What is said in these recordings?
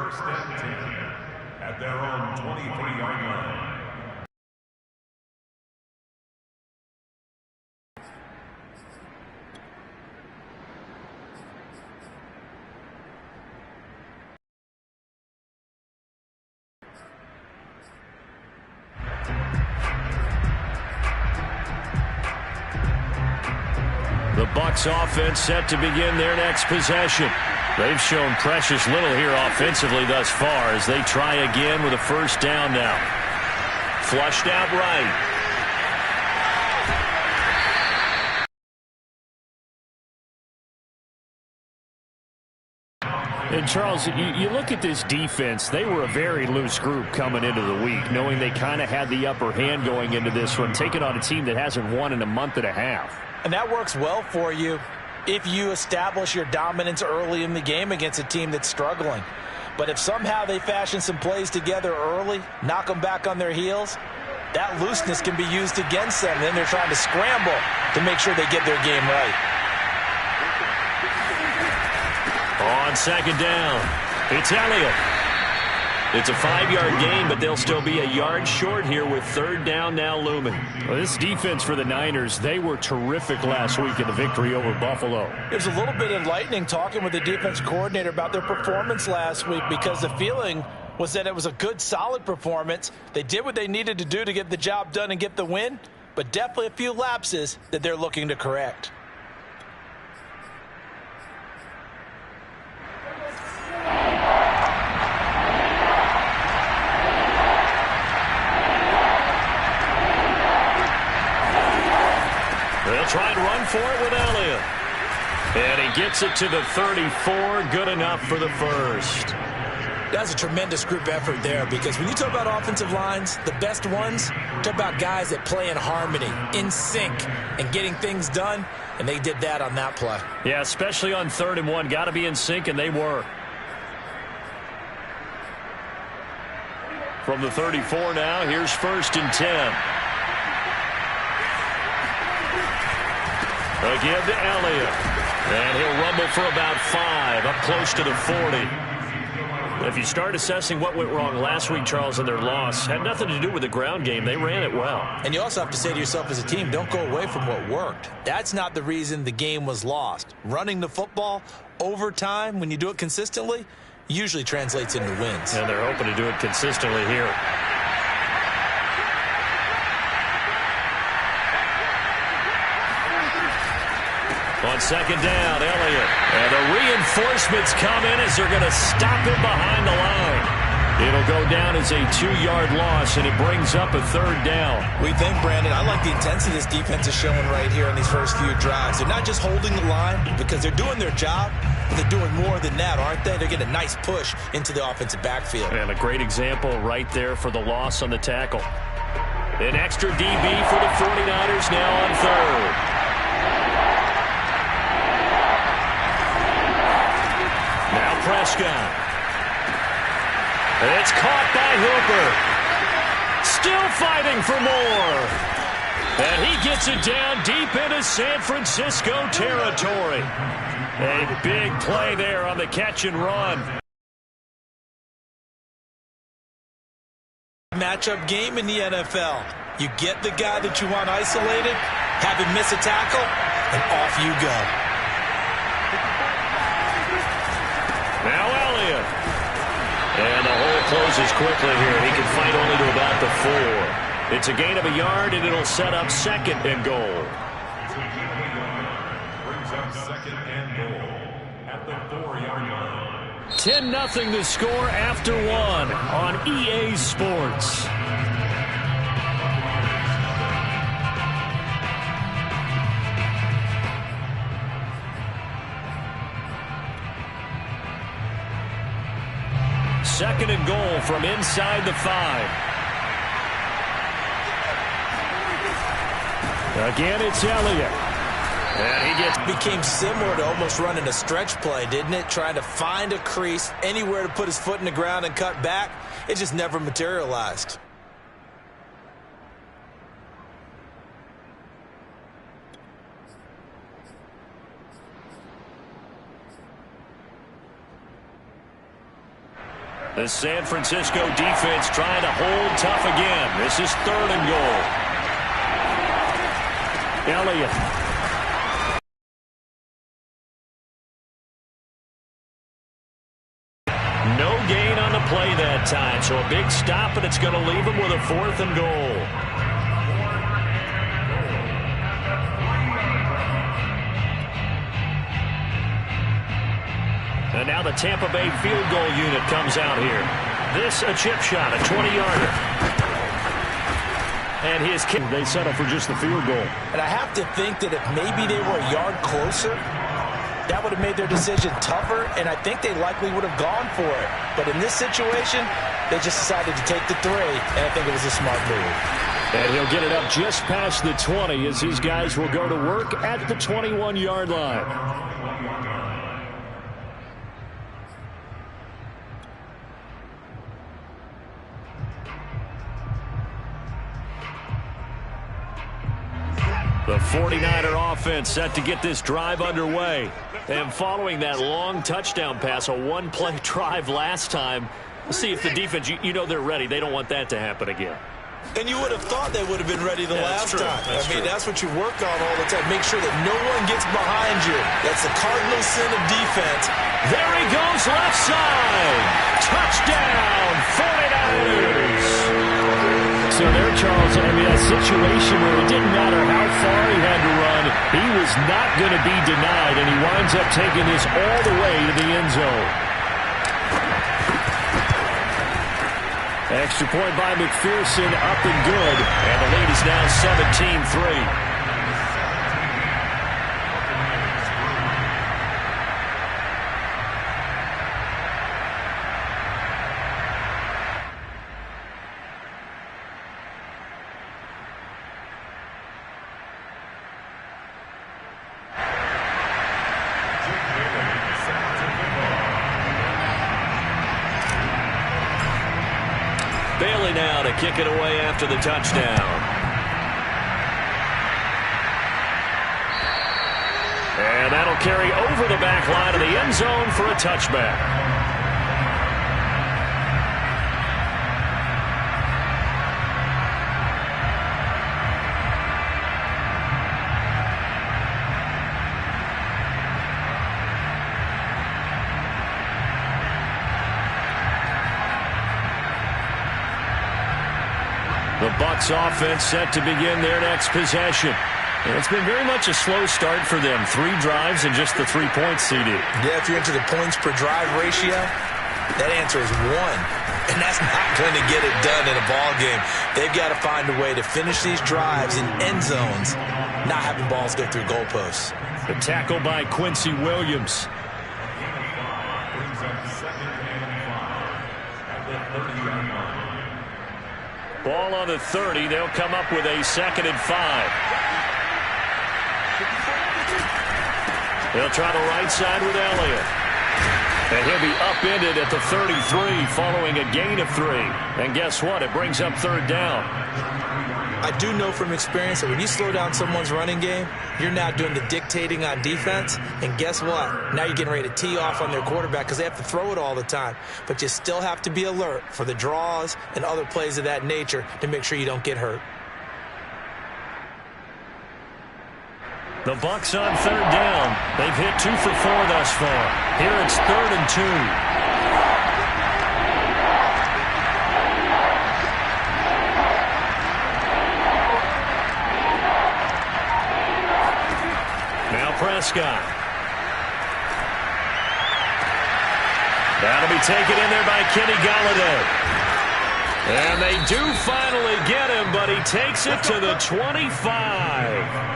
first and 10 at their own 23-yard line. The Bucs offense set to begin their next possession. They've shown precious little here offensively thus far as they try again with a first down now. Flushed out right. And Charles, you look at this defense, they were a very loose group coming into the week, knowing they kind of had the upper hand going into this one, taking on a team that hasn't won in a month and a half. And that works well for you if you establish your dominance early in the game against a team that's struggling. But if somehow they fashion some plays together early, knock them back on their heels, that looseness can be used against them. Then they're trying to scramble to make sure they get their game right. On second down, it's Elliott. It's a 5-yard gain, but they'll still be a yard short here with third down now looming. Well, this defense for the Niners, they were terrific last week in the victory over Buffalo. It was a little bit enlightening talking with the defense coordinator about their performance last week because the feeling was that it was a good, solid performance. They did what they needed to do to get the job done and get the win, but definitely a few lapses that they're looking to correct. They'll try and run for it with Elliott. And he gets it to the 34. Good enough for the first. That's a tremendous group effort there because when you talk about offensive lines, the best ones, talk about guys that play in harmony, in sync, and getting things done, and they did that on that play. Yeah, especially on 3rd and 1. Got to be in sync, and they were. From the 34 now, here's 1st and 10. Again to Elliott. And he'll rumble for about 5, up close to the 40. If you start assessing what went wrong last week, Charles, in their loss, had nothing to do with the ground game. They ran it well. And you also have to say to yourself as a team, don't go away from what worked. That's not the reason the game was lost. Running the football over time, when you do it consistently, usually translates into wins. And they're hoping to do it consistently here. On second down, Elliott. And the reinforcements come in as they're going to stop him behind the line. It'll go down as a 2-yard loss, and it brings up a 3rd down. We think, Brandon, I like the intensity this defense is showing right here in these first few drives. They're not just holding the line because they're doing their job, but they're doing more than that, aren't they? They're getting a nice push into the offensive backfield. And a great example right there for the loss on the tackle. An extra DB for the 49ers now on 3rd. Now Prescott. It's caught by Hooper. Still fighting for more. And he gets it down deep into San Francisco territory. A big play there on the catch and run. Matchup game in the NFL. You get the guy that you want isolated, have him miss a tackle, and off you go. Now Elliott. And the hole closes quickly here. He can fight only to about the 4. It's a gain of a yard, and it'll set up 2nd and goal. Brings up 2nd and goal at the 4-yard line. 10-0 the score after 1 on EA Sports. Second and goal from inside the 5. Again, it's Elliott. And he became similar to almost running a stretch play, didn't it? Trying to find a crease, anywhere to put his foot in the ground and cut back. It just never materialized. The San Francisco defense trying to hold tough again. This is 3rd and goal. Elliott. No gain on the play that time, so a big stop, and it's going to leave him with a 4th and goal. And now the Tampa Bay field goal unit comes out here. This a chip shot, a 20-yarder. And his kick, they settle for just the field goal. And I have to think that if maybe they were a yard closer, that would have made their decision tougher, and I think they likely would have gone for it. But in this situation, they just decided to take the 3, and I think it was a smart move. And he'll get it up just past the 20 as these guys will go to work at the 21-yard line. The 49er offense set to get this drive underway. And following that long touchdown pass, a one-play drive last time, let's see if the defense, you know they're ready. They don't want that to happen again. And you would have thought they would have been ready the last time. That's what you work on all the time. Make sure that no one gets behind you. That's the cardinal sin of defense. There he goes, left side. Touchdown, 49ers. So there, Charles, a situation where it didn't matter how far he had to run, he was not going to be denied, and he winds up taking this all the way to the end zone. Extra point by McPherson, up and good, and the lead is now 17-3. Bailey now to kick it away after the touchdown. And that'll carry over the back line of the end zone for a touchback. The Bucs offense set to begin their next possession. And it's been very much a slow start for them. 3 drives and just the 3 points, CD. Yeah, if you're into the points per drive ratio, that answer is 1. And that's not going to get it done in a ball game. They've got to find a way to finish these drives in end zones, not having balls go through goalposts. The tackle by Quincy Williams. Brings up 2nd and 5 at the 30-yard line. Ball on the 30. They'll come up with a 2nd and 5. They'll try the right side with Elliott. And he'll be upended at the 33 following a gain of 3. And guess what? It brings up 3rd down. I do know from experience that when you slow down someone's running game, you're now doing the dictating on defense. And guess what? Now you're getting ready to tee off on their quarterback because they have to throw it all the time. But you still have to be alert for the draws and other plays of that nature to make sure you don't get hurt. The Bucs on 3rd down. They've hit 2 for 4 thus far. Here it's 3rd and 2. Prescott. That'll be taken in there by Kenny Golladay. And they do finally get him, but he takes it to the 25.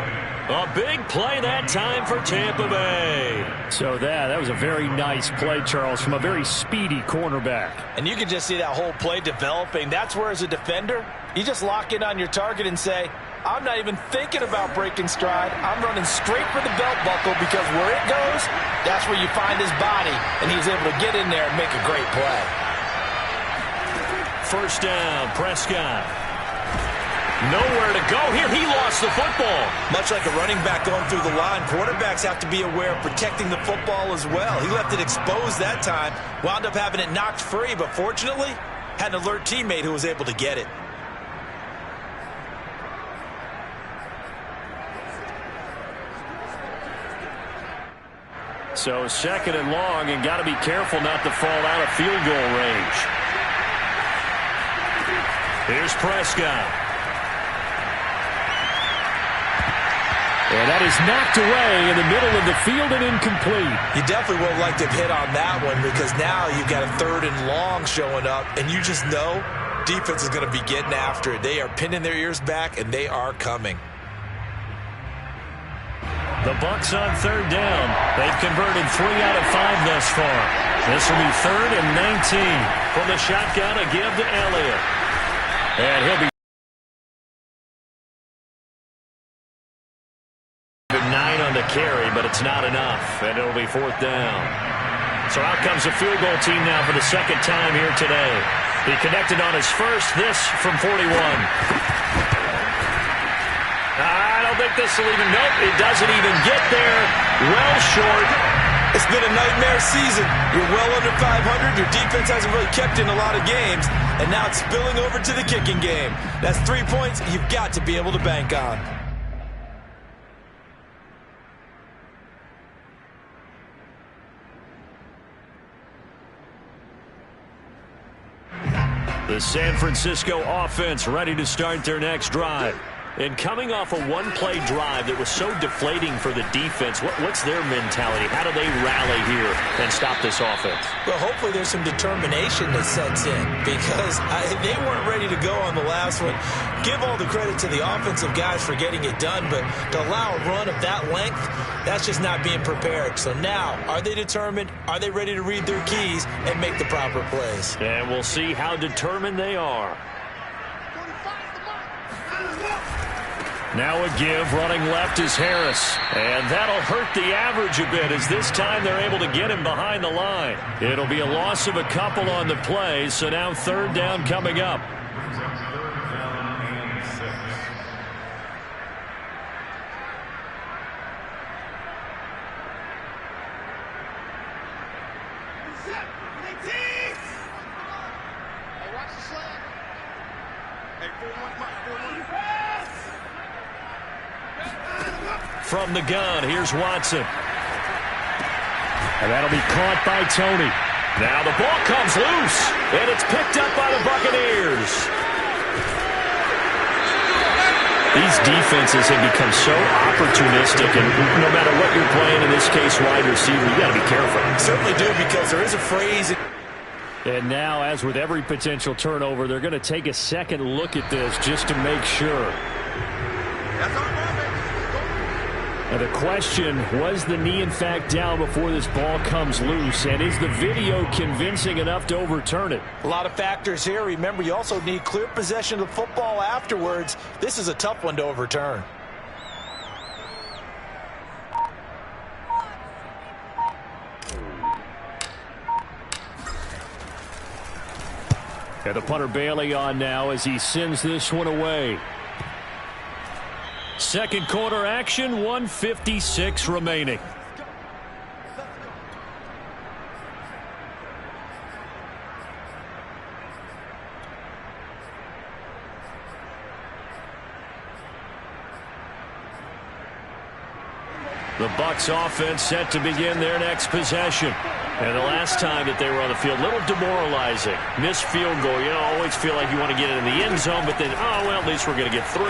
A big play that time for Tampa Bay. So that was a very nice play, Charles, from a very speedy cornerback. And you can just see that whole play developing. That's where, as a defender, you just lock in on your target and say, I'm not even thinking about breaking stride. I'm running straight for the belt buckle because where it goes, that's where you find his body. And he's able to get in there and make a great play. 1st down, Prescott. Nowhere to go here. He lost the football. Much like a running back going through the line, quarterbacks have to be aware of protecting the football as well. He left it exposed that time, wound up having it knocked free, but fortunately, had an alert teammate who was able to get it. So 2nd and long, and got to be careful not to fall out of field goal range. Here's Prescott. And that is knocked away in the middle of the field and incomplete. You definitely would like to have hit on that one because now you've got a 3rd and long showing up, and you just know defense is going to be getting after it. They are pinning their ears back, and they are coming. The Bucs on 3rd down. They've converted 3 out of 5 thus far. This will be 3rd and 19. From the shotgun, a give to Elliott. And he'll be 9 on the carry, but it's not enough. And it'll be 4th down. So out comes the field goal team now for the 2nd time here today. He connected on his first, this from 41. I don't think this will even, nope, it doesn't even get there. Well short. It's been a nightmare season. You're well under 500. Your defense hasn't really kept in a lot of games, and now it's spilling over to the kicking game. That's 3 points you've got to be able to bank on. The San Francisco offense ready to start their next drive. And coming off a one-play drive that was so deflating for the defense, what's their mentality? How do they rally here and stop this offense? Well, hopefully there's some determination that sets in because they weren't ready to go on the last one. Give all the credit to the offensive guys for getting it done, but to allow a run of that length, that's just not being prepared. So now, are they determined? Are they ready to read their keys and make the proper plays? And we'll see how determined they are. Now a give, running left is Harris. And that'll hurt the average a bit as this time they're able to get him behind the line. It'll be a loss of a couple on the play, so now 3rd down coming up. From the gun, here's Watson. And that'll be caught by Tony. Now the ball comes loose, and it's picked up by the Buccaneers. These defenses have become so opportunistic, and no matter what you're playing, in this case, wide receiver, you got to be careful. Certainly do, because there is a phrase. And now, as with every potential turnover, they're going to take a second look at this just to make sure. That's all right. And the question, was the knee in fact down before this ball comes loose? And is the video convincing enough to overturn it? A lot of factors here. Remember, you also need clear possession of the football afterwards. This is a tough one to overturn. And the punter Bailey on now as he sends this one away. Second quarter action, 1:56 remaining. The Bucs offense set to begin their next possession. And the last time that they were on the field, a little demoralizing. Missed field goal. You know, always feel like you want to get into the end zone, but then, oh, well, at least we're going to get 3.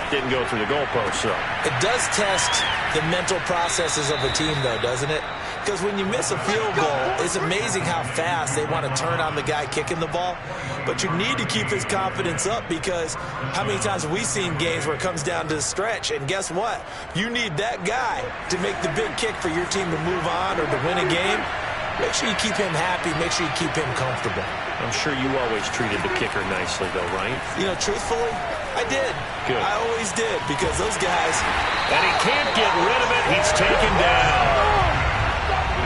Didn't go through the goalpost, though. It does test the mental processes of a team, though, doesn't it? Because when you miss a field goal, it's amazing how fast they want to turn on the guy kicking the ball. But you need to keep his confidence up because how many times have we seen games where it comes down to the stretch? And guess what? You need that guy to make the big kick for your team to move on or to win a game. Make sure you keep him happy. Make sure you keep him comfortable. I'm sure you always treated the kicker nicely, though, right? You know, truthfully, I did. Good. I always did because those guys. And he can't get rid of it. He's taken down.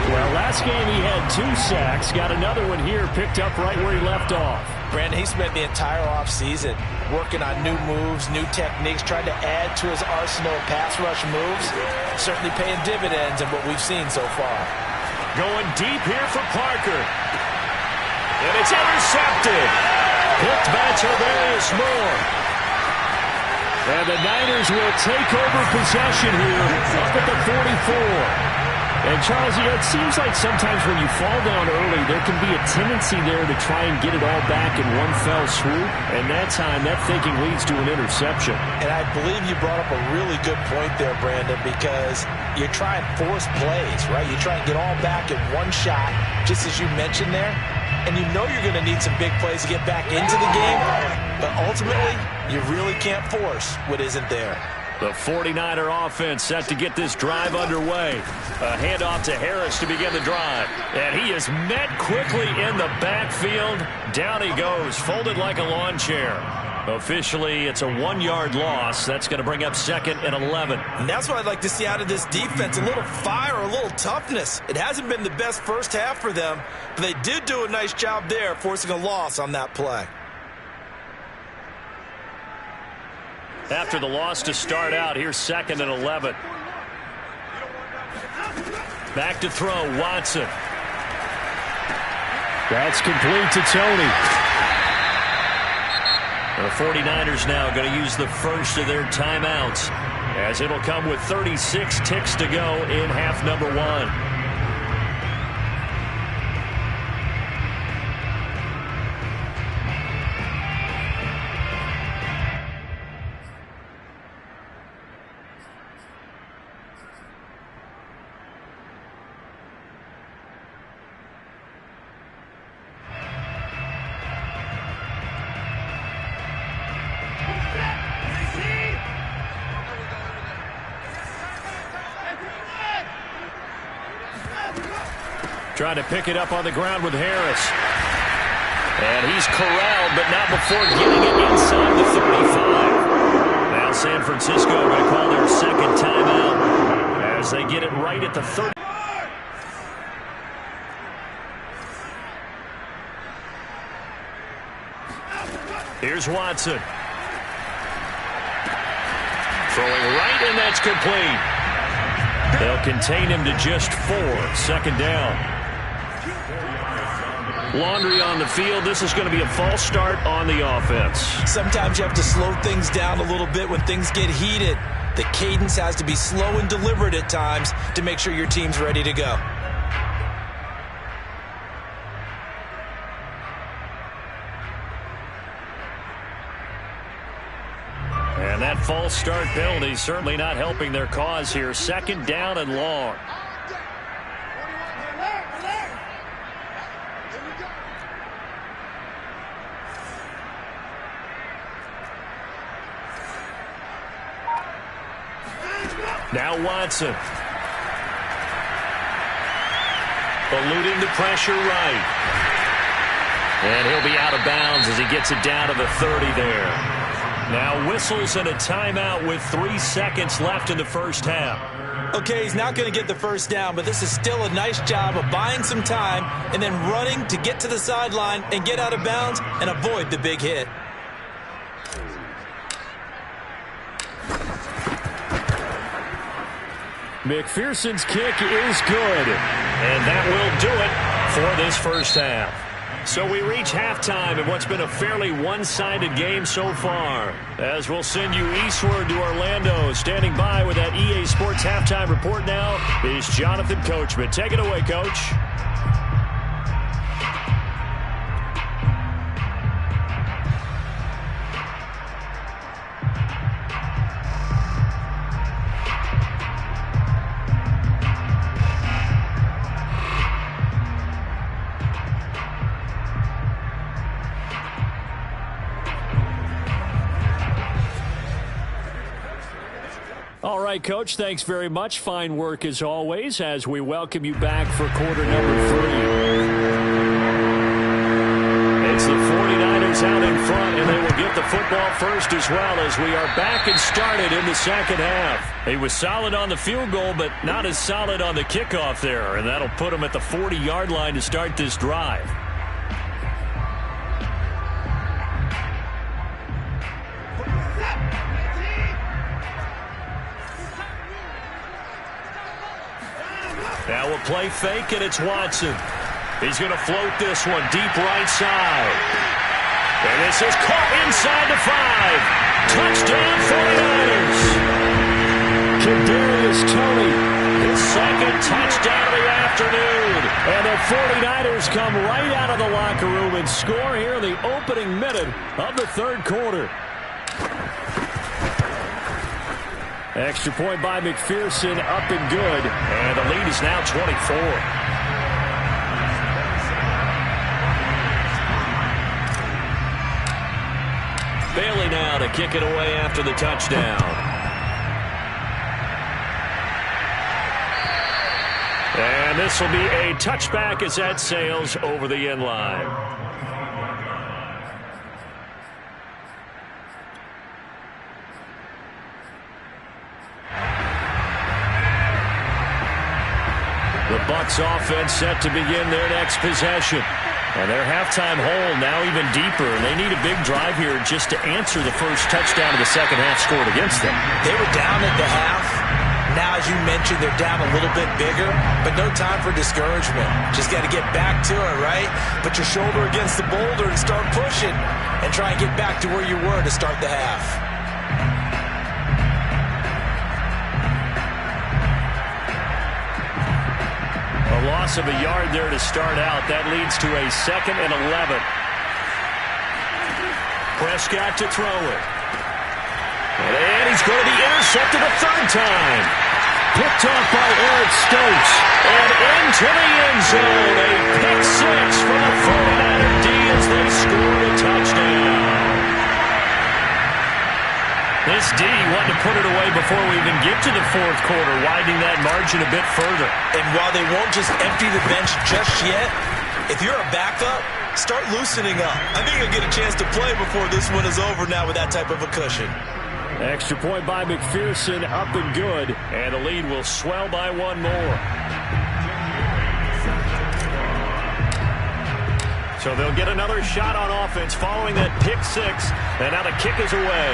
Well, last game he had 2 sacks. Got another one here picked up right where he left off. Brandon, he spent the entire offseason working on new moves, new techniques, trying to add to his arsenal of pass rush moves. Certainly paying dividends in what we've seen so far. Going deep here for Parker. And it's intercepted. Picked by Tavarius Moore. And the Niners will take over possession here up at the 44. And, Charles, it seems like sometimes when you fall down early, there can be a tendency there to try and get it all back in one fell swoop. And that time, that thinking leads to an interception. And I believe you brought up a really good point there, Brandon, because you're trying to force plays, right? You try and get all back in one shot, just as you mentioned there. And you know you're going to need some big plays to get back into the game. But ultimately, you really can't force what isn't there. The 49er offense set to get this drive underway. A handoff to Harris to begin the drive. And he is met quickly in the backfield. Down he goes, folded like a lawn chair. Officially, it's a 1-yard loss. That's going to bring up 2nd and 11. And that's what I'd like to see out of this defense, a little fire, a little toughness. It hasn't been the best first half for them, but they did do a nice job there, forcing a loss on that play. After the loss to start out, here's 2nd and 11. Back to throw, Watson. That's complete to Tony. The 49ers now going to use the first of their timeouts, as it'll come with 36 ticks to go in half number 1. Trying to pick it up on the ground with Harris. And he's corralled, but not before getting it inside the 35. Now San Francisco going to call their second timeout as they get it right at the 30. Here's Watson. Throwing right, and that's complete. They'll contain him to just 4. 2nd down. Laundry on the field. This is going to be a false start on the offense. Sometimes you have to slow things down a little bit when things get heated. The cadence has to be slow and deliberate at times to make sure your team's ready to go. And that false start penalty certainly not helping their cause here. 2nd down and long. Now Watson. Eluding the pressure right. And he'll be out of bounds as he gets it down to the 30 there. Now whistles and a timeout with 3 seconds left in the first half. Okay, he's not going to get the first down, but this is still a nice job of buying some time and then running to get to the sideline and get out of bounds and avoid the big hit. McPherson's kick is good. And that will do it for this first half. So we reach halftime in what's been a fairly one-sided game so far. As we'll send you eastward to Orlando. Standing by with that EA Sports halftime report now is Jonathan Coachman. Take it away, Coach. All right, Coach, thanks very much. Fine work as always as we welcome you back for quarter number 3. It's the 49ers out in front, and they will get the football first as well as we are back and started in the second half. He was solid on the field goal, but not as solid on the kickoff there, and that'll put him at the 40-yard line to start this drive. Now a play fake, and it's Watson. He's going to float this one deep right side. And this is caught inside the 5. Touchdown 49ers. Kadarius Toney, his second touchdown of the afternoon. And the 49ers come right out of the locker room and score here in the opening minute of the third quarter. Extra point by McPherson, up and good. And the lead is now 24. Bailey now to kick it away after the touchdown. And this will be a touchback as that sails over the end line. The Bucs offense set to begin their next possession. And their halftime hole now even deeper, and they need a big drive here just to answer the first touchdown of the second half scored against them. They were down at the half. Now, as you mentioned, they're down a little bit bigger, but no time for discouragement. Just got to get back to it, right? Put your shoulder against the boulder and start pushing, and try and get back to where you were to start the half. A loss of a yard there to start out. That leads to a 2nd and 11. Prescott to throw it. And he's going to be intercepted a third time. Picked off by Eric Stokes. And into the end zone. A pick 6 for the 49er D as they score a touchdown. This D wanted to put it away before we even get to the fourth quarter, widening that margin a bit further. And while they won't just empty the bench just yet, if you're a backup, start loosening up. I think you'll get a chance to play before this one is over now with that type of a cushion. Extra point by McPherson, up and good. And the lead will swell by one more. So they'll get another shot on offense following that pick 6. And now the kick is away.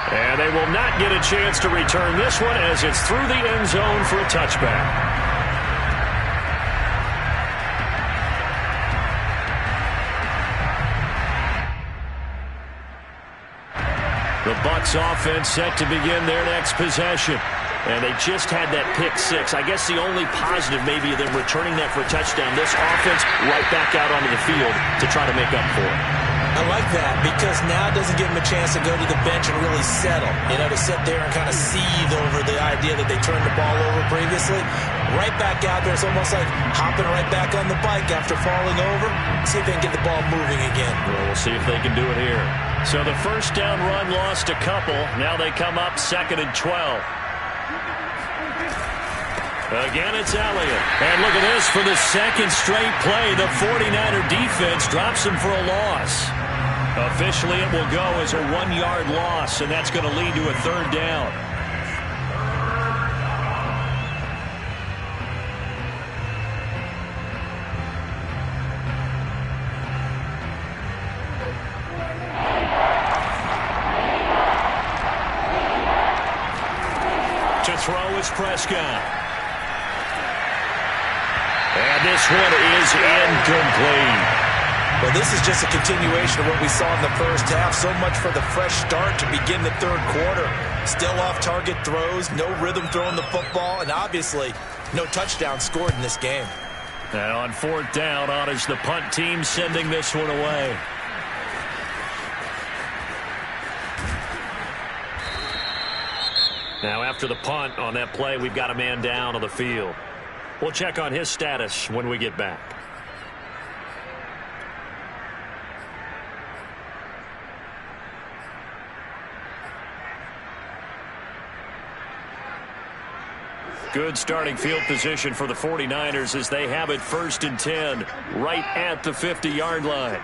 And they will not get a chance to return this one as it's through the end zone for a touchback. The Bucs offense set to begin their next possession. And they just had that pick 6. I guess the only positive maybe of them returning that for a touchdown. This offense right back out onto the field to try to make up for it. I like that because now it doesn't give them a chance to go to the bench and really settle. You know, to sit there and kind of seethe over the idea that they turned the ball over previously. Right back out there. It's almost like hopping right back on the bike after falling over. See if they can get the ball moving again. Well, we'll see if they can do it here. So the first down run lost a couple. Now they come up 2nd and 12. Again, it's Elliott. And look at this for the second straight play. The 49er defense drops him for a loss. Officially, it will go as a 1-yard loss, and that's going to lead to a third down. To throw is Prescott. And this one is incomplete. Well, this is just a continuation of what we saw in the first half. So much for the fresh start to begin the third quarter. Still off-target throws, no rhythm throwing the football, and obviously no touchdown scored in this game. Now on 4th down, on is the punt team sending this one away. Now after the punt on that play, we've got a man down on the field. We'll check on his status when we get back. Good starting field position for the 49ers as they have it 1st and 10 right at the 50-yard line.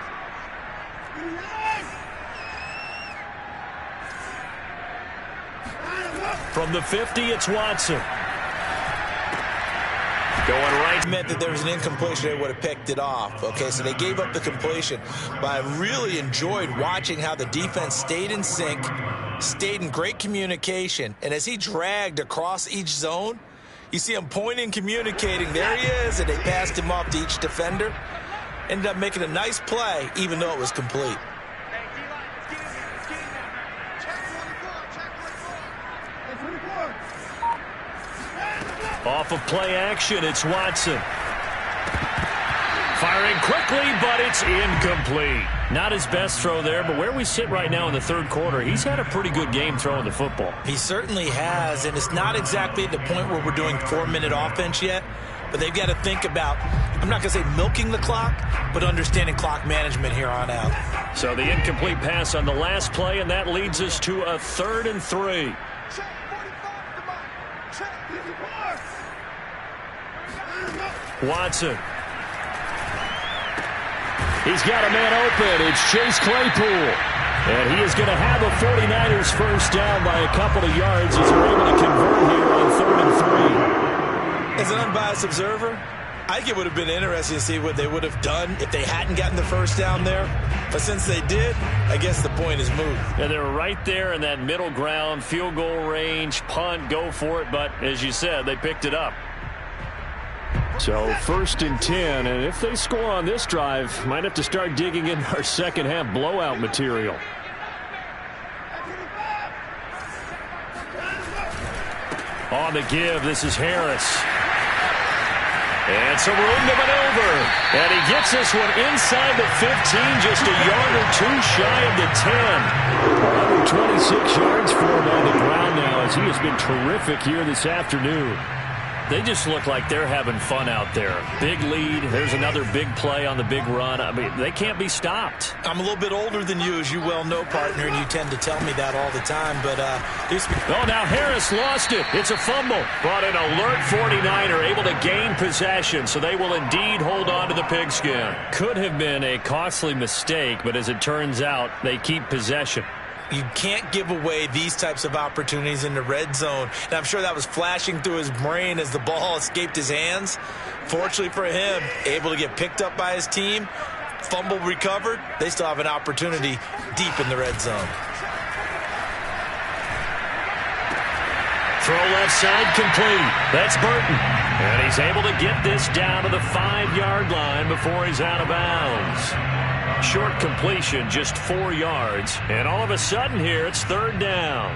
From the 50, it's Watson. Going right. Meant that there was an incompletion, they would have picked it off. Okay, so they gave up the completion. But I really enjoyed watching how the defense stayed in sync, stayed in great communication, and as he dragged across each zone, You see him pointing, communicating. There he is, and they passed him off to each defender. Ended up making a nice play, even though it was complete. Off of play action, it's Watson. Firing quickly, but it's incomplete. Not his best throw there, but where we sit right now in the third quarter, he's had a pretty good game throwing the football. He certainly has, and it's not exactly at the point where we're doing 4-minute offense yet, but they've got to think about, I'm not going to say milking the clock, but understanding clock management here on out. So the incomplete pass on the last play, and that leads us to a 3rd and 3. Watson. He's got a man open. It's Chase Claypool. And he is going to have a 49ers first down by a couple of yards as they're able to convert here on 3rd and 3. As an unbiased observer, I think it would have been interesting to see what they would have done if they hadn't gotten the first down there. But since they did, I guess the point is moot. And they were right there in that middle ground, field goal range, punt, go for it. But as you said, they picked it up. So 1st and 10, and if they score on this drive, might have to start digging in our second half blowout material. On the give, this is Harris. And some room to maneuver. And he gets this one inside the 15, just a yard or two shy of the 10. 126 yards for him on the ground now, as he has been terrific here this afternoon. They just look like they're having fun out there. Big lead. There's another big play on the big run. I mean, they can't be stopped. I'm a little bit older than you, as you well know, partner, and you tend to tell me that all the time. But oh, now Harris lost it. It's a fumble. But an alert 49er able to gain possession, so they will indeed hold on to the pigskin. Could have been a costly mistake, but as it turns out, they keep possession. You can't give away these types of opportunities in the red zone. And I'm sure that was flashing through his brain as the ball escaped his hands. Fortunately for him, able to get picked up by his team, fumble recovered. They still have an opportunity deep in the red zone. Throw left side complete. That's Burton. And he's able to get this down to the 5-yard line before he's out of bounds. Short completion, just 4 yards. And all of a sudden here, it's 3rd down.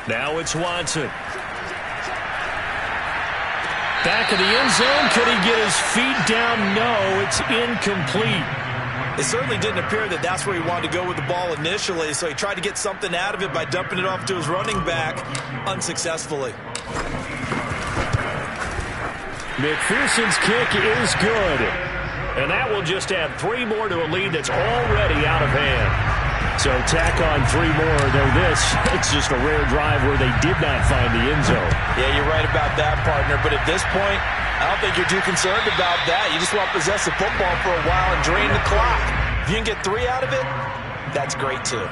Now it's Watson. Back of the end zone. Could he get his feet down? No, it's incomplete. It certainly didn't appear that that's where he wanted to go with the ball initially, so he tried to get something out of it by dumping it off to his running back unsuccessfully. McPherson's kick is good. And that will just add 3 more to a lead that's already out of hand. So tack on 3 more, though it's just a rare drive where they did not find the end zone. Yeah, you're right about that, partner. But at this point, I don't think you're too concerned about that. You just want to possess the football for a while and drain the clock. If you can get 3 out of it, that's great too.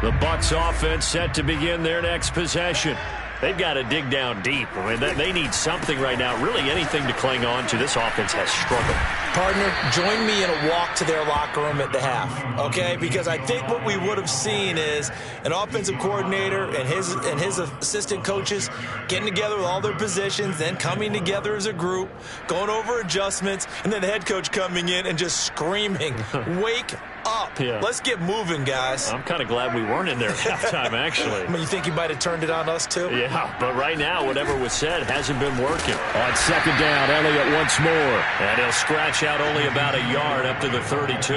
The Bucs offense set to begin their next possession. They've got to dig down deep. I mean, they need something right now, really anything to cling on to. This offense has struggled. Partner, join me in a walk to their locker room at the half, okay? Because I think what we would have seen is an offensive coordinator and his assistant coaches getting together with all their positions, then coming together as a group, going over adjustments, and then the head coach coming in and just screaming, wake up. Yeah. Let's get moving, guys. I'm kind of glad we weren't in there at halftime, actually. I mean, you think you might have turned it on us, too? Yeah, but right now, whatever was said hasn't been working. On 2nd down, Elliott once more. And he'll scratch out only about a yard up to the 32.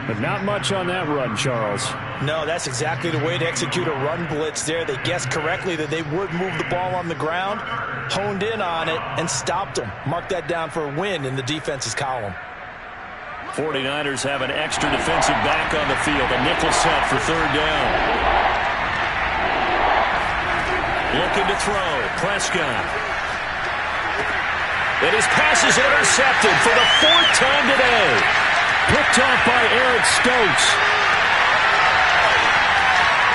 But not much on that run, Charles. No, that's exactly the way to execute a run blitz there. They guessed correctly that they would move the ball on the ground, honed in on it, and stopped them. Mark that down for a win in the defense's column. 49ers have an extra defensive back on the field. A nickel set for 3rd down. Looking to throw. Prescott. And his pass is intercepted for the 4th time today. Picked off by Eric Stokes.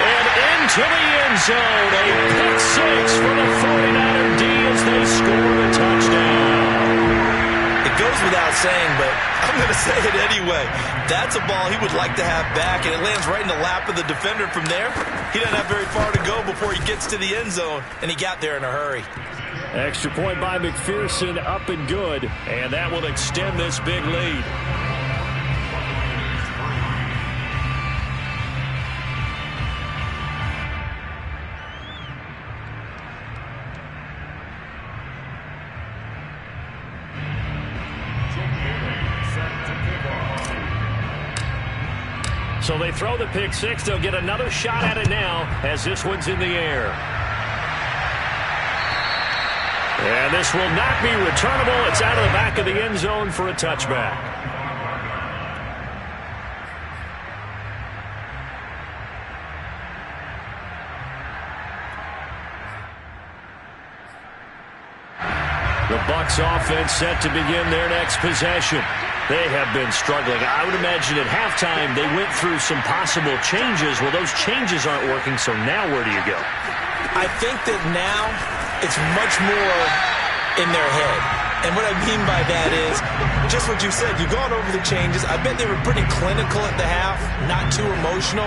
And into the end zone. A pick six for the 49er D as they score the touchdown. It goes without saying, but I'm going to say it anyway. That's a ball he would like to have back, and it lands right in the lap of the defender from there. He doesn't have very far to go before he gets to the end zone, and he got there in a hurry. Extra point by McPherson, up and good, and that will extend this big lead. So they throw the pick six. They'll get another shot at it now as this one's in the air. And this will not be returnable. It's out of the back of the end zone for a touchback. The Bucs offense set to begin their next possession. They have been struggling. I would imagine at halftime they went through some possible changes. Well, those changes aren't working, so now where do you go? I think that now it's much more in their head. And what I mean by that is just what you said. You've gone over the changes. I bet they were pretty clinical at the half, not too emotional.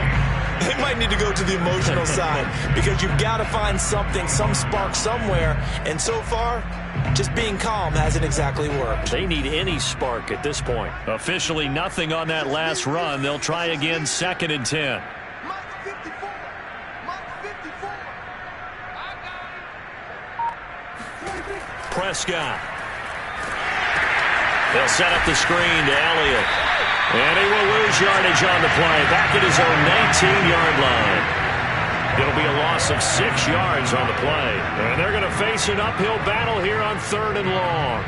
They might need to go to the emotional side because you've got to find something, some spark somewhere. And so far, just being calm hasn't exactly worked. They need any spark at this point. Officially nothing on that last run. They'll try again 2nd and 10. Prescott. They'll set up the screen to Elliott. And he will lose yardage on the play. Back at his own 19-yard line. It'll be a loss of 6 yards on the play. And they're going to face an uphill battle here on 3rd and long.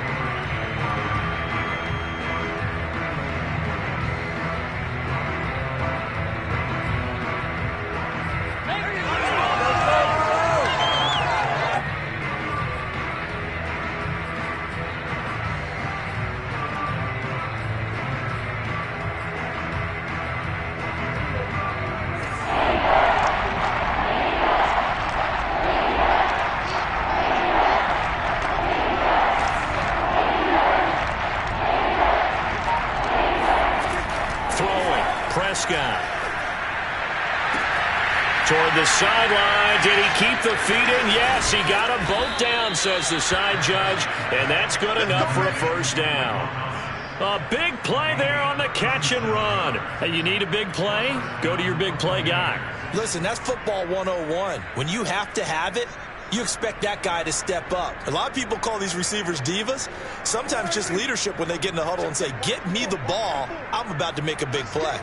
Prescott. Toward the sideline. Did he keep the feet in? Yes, he got them both down, says the side judge. And that's good enough for a first down. A big play there on the catch and run. Hey, you need a big play? Go to your big play guy. Listen, that's football 101. When you have to have it, you expect that guy to step up. A lot of people call these receivers divas. Sometimes just leadership when they get in the huddle and say, get me the ball. I'm about to make a big play.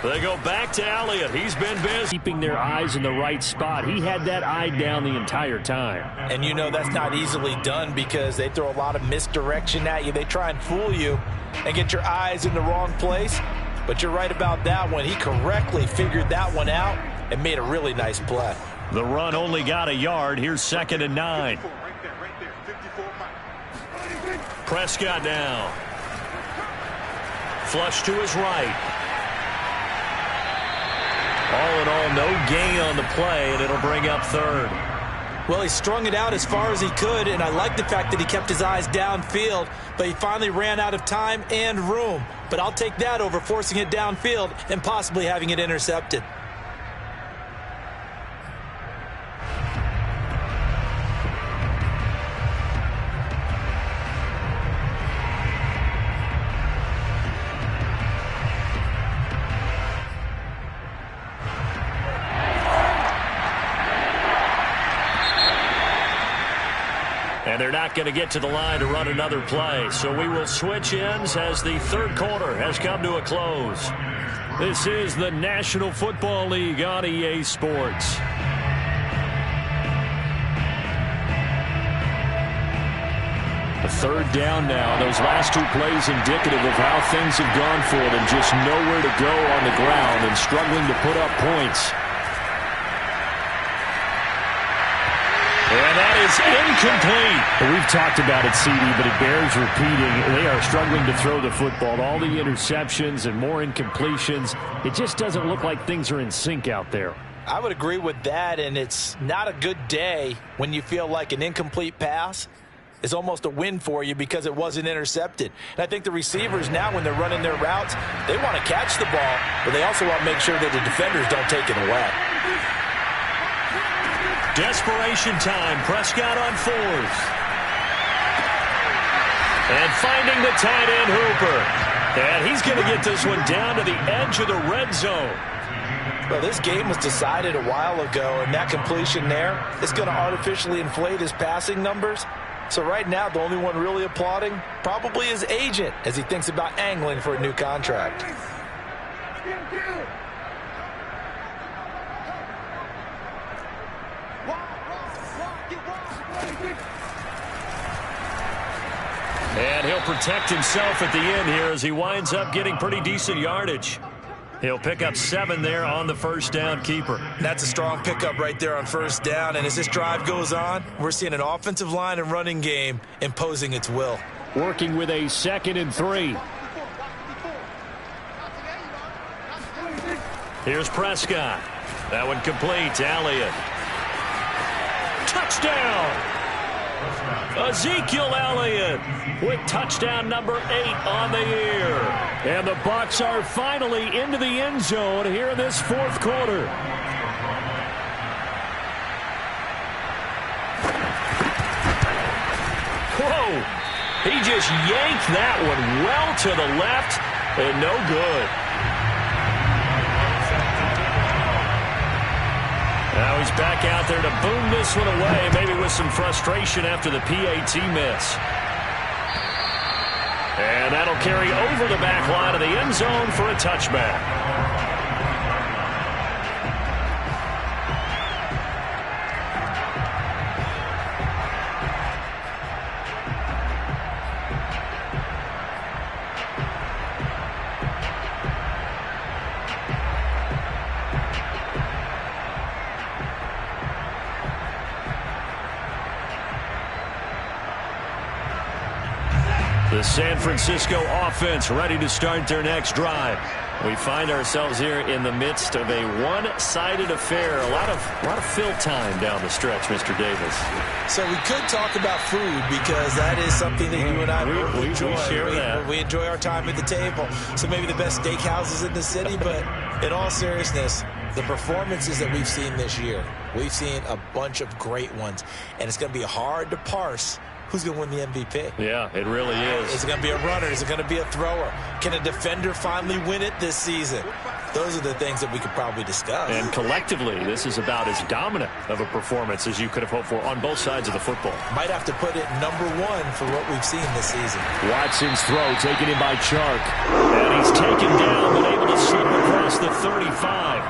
They go back to Elliott. He's been busy. Keeping their eyes in the right spot. He had that eye down the entire time. And you know that's not easily done because they throw a lot of misdirection at you. They try and fool you and get your eyes in the wrong place. But you're right about that one. He correctly figured that one out and made a really nice play. The run only got a yard. Here's 2nd and 9. Prescott down. Flush to his right. All in all, no gain on the play, and it'll bring up 3rd. Well, he strung it out as far as he could, and I like the fact that he kept his eyes downfield, but he finally ran out of time and room. But I'll take that over forcing it downfield and possibly having it intercepted. And they're not going to get to the line to run another play. So we will switch ends as the 3rd quarter has come to a close. This is the National Football League on EA Sports. A 3rd down now. Those last 2 plays indicative of how things have gone for them. Just nowhere to go on the ground and struggling to put up points. And that is incomplete. Well, we've talked about it, CD, but it bears repeating. They are struggling to throw the football. All the interceptions and more incompletions. It just doesn't look like things are in sync out there. I would agree with that, and it's not a good day when you feel like an incomplete pass is almost a win for you because it wasn't intercepted. And I think the receivers now, when they're running their routes, they want to catch the ball, but they also want to make sure that the defenders don't take it away. Desperation time. Prescott on fourth. And finding the tight end Hooper. And he's going to get this one down to the edge of the red zone. Well, this game was decided a while ago, and that completion there is going to artificially inflate his passing numbers. So right now, the only one really applauding probably his agent as he thinks about angling for a new contract. And he'll protect himself at the end here as he winds up getting pretty decent yardage. He'll pick up 7 there on the first down keeper. That's a strong pickup right there on first down. And as this drive goes on, we're seeing an offensive line and running game imposing its will. Working with a 2nd and 3. Here's Prescott. That one complete. Elliott. Touchdown! Ezekiel Elliott with touchdown number 8 on the year. And the Bucs are finally into the end zone here in this fourth quarter. Whoa! He just yanked that one well to the left and no good. Now he's back out there to boom this one away, maybe with some frustration after the PAT miss. And that'll carry over the back line of the end zone for a touchback. The San Francisco offense ready to start their next drive. We find ourselves here in the midst of a one-sided affair. A lot of fill time down the stretch, Mr. Davis. So we could talk about food because that is something that you and I enjoy. We share that. We enjoy our time at the table. So maybe the best steakhouses in the city, but in all seriousness, the performances that we've seen this year, we've seen a bunch of great ones, and it's going to be hard to parse who's going to win the MVP. Yeah, it really is. Is it going to be a runner? Is it going to be a thrower? Can a defender finally win it this season? Those are the things that we could probably discuss. And collectively, this is about as dominant of a performance as you could have hoped for on both sides of the football. Might have to put it #1 for what we've seen this season. Watson's throw taken in by Chark. And he's taken down, but able to slip across the 35.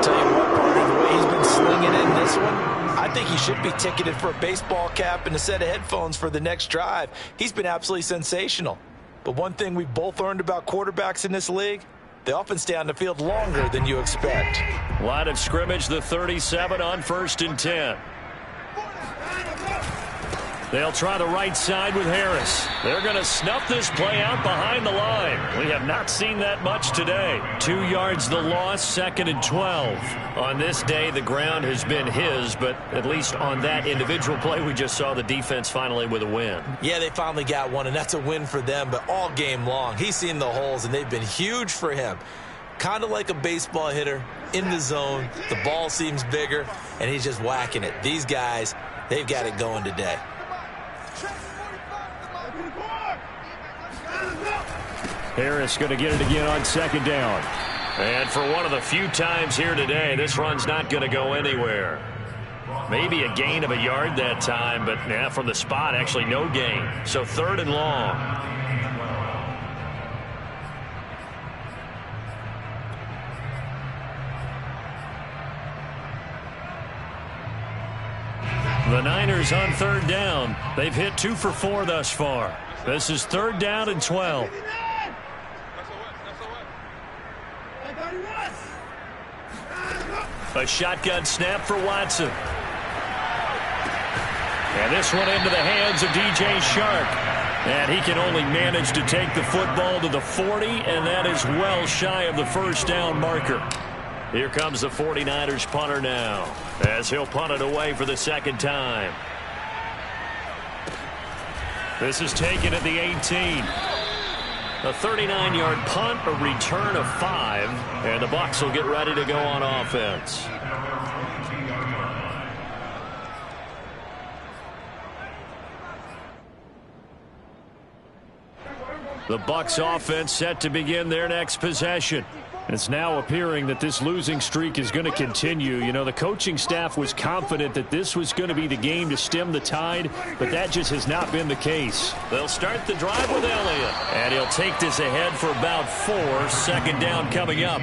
Tell you what, partner, the way he's been slinging in this one, I think he should be ticketed for a baseball cap and a set of headphones for the next drive. He's been absolutely sensational. But one thing we both learned about quarterbacks in this league, they often stay on the field longer than you expect. Line of scrimmage, the 37 on 1st and 10. They'll try the right side with Harris. They're going to snuff this play out behind the line. We have not seen that much today. 2 yards the loss, 2nd and 12. On this day, the ground has been his, but at least on that individual play, we just saw the defense finally with a win. Yeah, they finally got one, and that's a win for them, but all game long, he's seen the holes, and they've been huge for him. Kind of like a baseball hitter in the zone. The ball seems bigger, and he's just whacking it. These guys, they've got it going today. Harris going to get it again on 2nd down. And for one of the few times here today, this run's not going to go anywhere. Maybe a gain of a yard that time, but yeah, from the spot, actually no gain. So 3rd and long. The Niners on 3rd down. They've hit 2 for 4 thus far. This is 3rd down and 12. A shotgun snap for Watson. And this one into the hands of DJ Shark. And he can only manage to take the football to the 40, and that is well shy of the first down marker. Here comes the 49ers punter now, as he'll punt it away for the second time. This is taken at the 18. A 39-yard punt, a return of 5, and the Bucs will get ready to go on offense. The Bucs offense set to begin their next possession. It's now appearing that this losing streak is going to continue. You know, the coaching staff was confident that this was going to be the game to stem the tide, but that just has not been the case. They'll start the drive with Elliott, and he'll take this ahead for about 4. Second down coming up.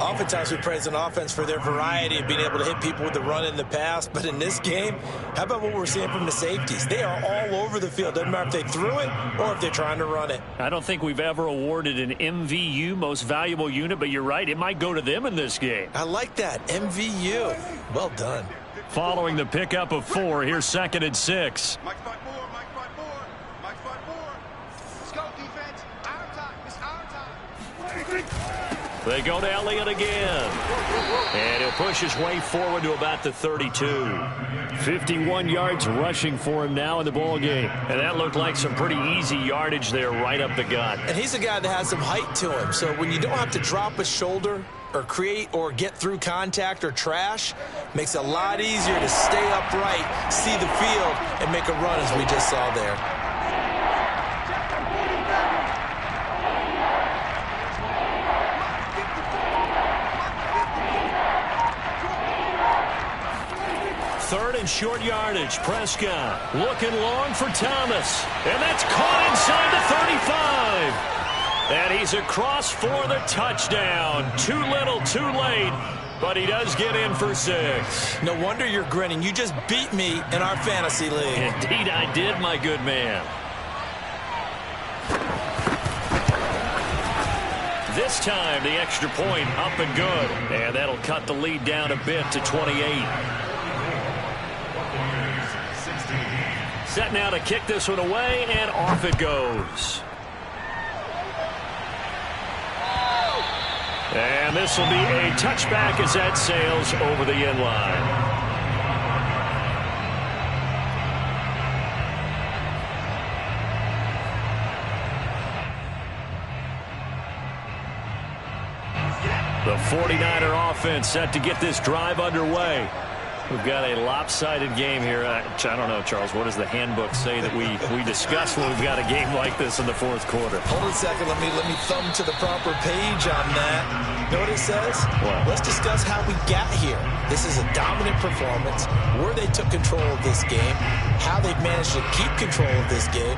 Oftentimes we praise an offense for their variety of being able to hit people with the run in the pass. But in this game, how about what we're seeing from the safeties? They are all over the field. Doesn't matter if they threw it or if they're trying to run it. I don't think we've ever awarded an MVU, most valuable unit, but you're right. It might go to them in this game. I like that. MVU. Well done. Following the pickup of 4, here's 2nd and 6. Mike 5-4, Mike 5-4, Mike 5-4. Let's go, defense. Our time. It's our time. They go to Elliott again. And he'll push his way forward to about the 32. 51 yards rushing for him now in the ball game. And that looked like some pretty easy yardage there right up the gut. And he's a guy that has some height to him. So when you don't have to drop a shoulder or create or get through contact or trash, makes it a lot easier to stay upright, see the field, and make a run as we just saw there. Third and short yardage. Prescott looking long for Thomas. And that's caught inside the 35. And he's across for the touchdown. Too little, too late. But he does get in for 6. No wonder you're grinning. You just beat me in our fantasy league. Indeed I did, my good man. This time the extra point up and good. And that'll cut the lead down a bit to 28. Set now to kick this one away, and off it goes. And this will be a touchback as that sails over the end line. The 49er offense set to get this drive underway. We've got a lopsided game here. I don't know, Charles, what does the handbook say that we discuss when we've got a game like this in the fourth quarter? Hold on a second. Let me thumb to the proper page on that. You know what it says? What? Let's discuss how we got here. This is a dominant performance, where they took control of this game, how they've managed to keep control of this game,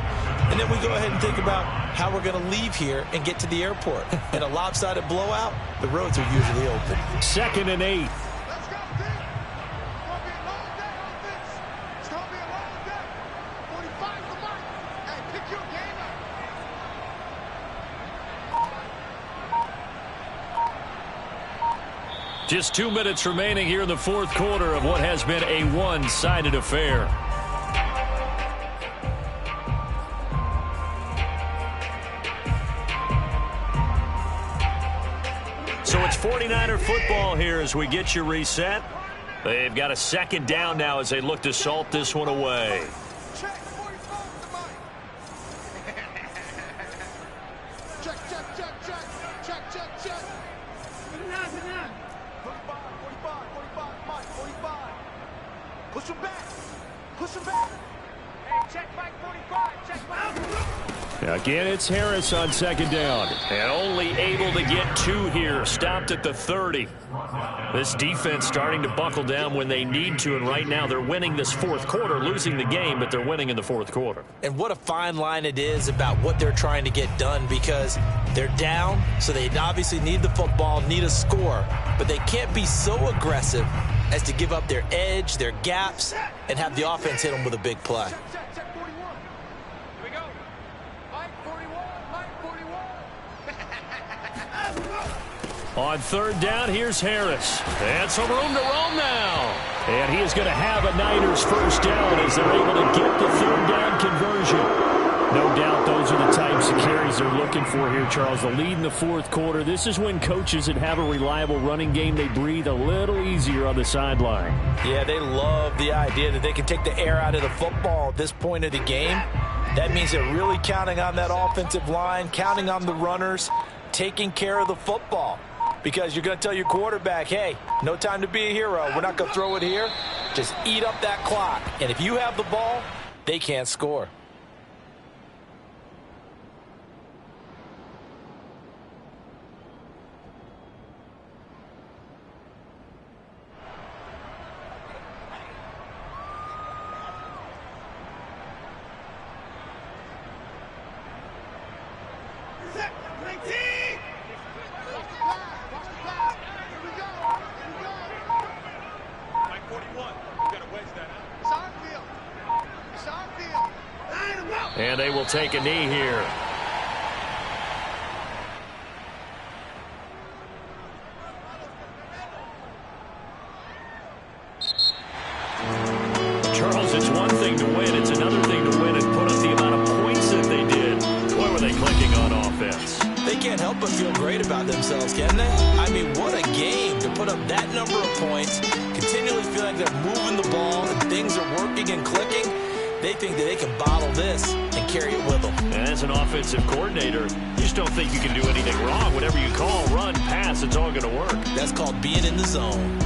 and then we go ahead and think about how we're going to leave here and get to the airport. In a lopsided blowout, the roads are usually open. 2nd and 8. Just 2 minutes remaining here in the fourth quarter of what has been a one-sided affair. So it's 49er football here as we get you reset. They've got a second down now as they look to salt this one away. Push him back. Push him back. Hey, check Mike 45. Check Mike. Again, it's Harris on 2nd down. And only able to get 2 here. Stopped at the 30. This defense starting to buckle down when they need to, and right now they're winning this fourth quarter, losing the game, but they're winning in the fourth quarter. And what a fine line it is about what they're trying to get done, because they're down, so they obviously need the football, need a score, but they can't be so aggressive as to give up their edge, their gaps, and have the offense hit them with a big play. Check 41. Here we go. Mike 41. Mike 41. On third down, here's Harris. And some room to roam now. And he is going to have a Niners first down as they're able to get the third down conversion. No doubt those are the types of carries they're looking for here, Charles. The lead in the fourth quarter. This is when coaches that have a reliable running game, they breathe a little easier on the sideline. Yeah, they love the idea that they can take the air out of the football at this point of the game. That means they're really counting on that offensive line, counting on the runners, taking care of the football. Because you're going to tell your quarterback, hey, no time to be a hero. We're not going to throw it here. Just eat up that clock. And if you have the ball, they can't score. And they will take a knee here. Charles, it's one thing to win. It's another thing to win and put up the amount of points that they did. Boy, were they clicking on offense. They can't help but feel great about themselves, can they? I mean, what a game to put up that number of points, continually feeling like they're moving the ball and things are working and clicking. They think that they can bottle this and carry it with them. And as an offensive coordinator, you just don't think you can do anything wrong. Whatever you call, run, pass, it's all going to work. That's called being in the zone.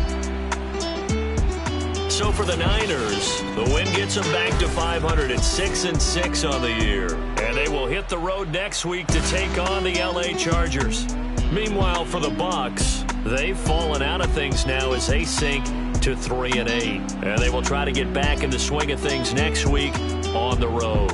So for the Niners, the win gets them back to 500 at 6-6 on the year. And they will hit the road next week to take on the LA Chargers. Meanwhile, for the Bucs, they've fallen out of things now as they sink to 3-8. And they will try to get back in the swing of things next week on the road.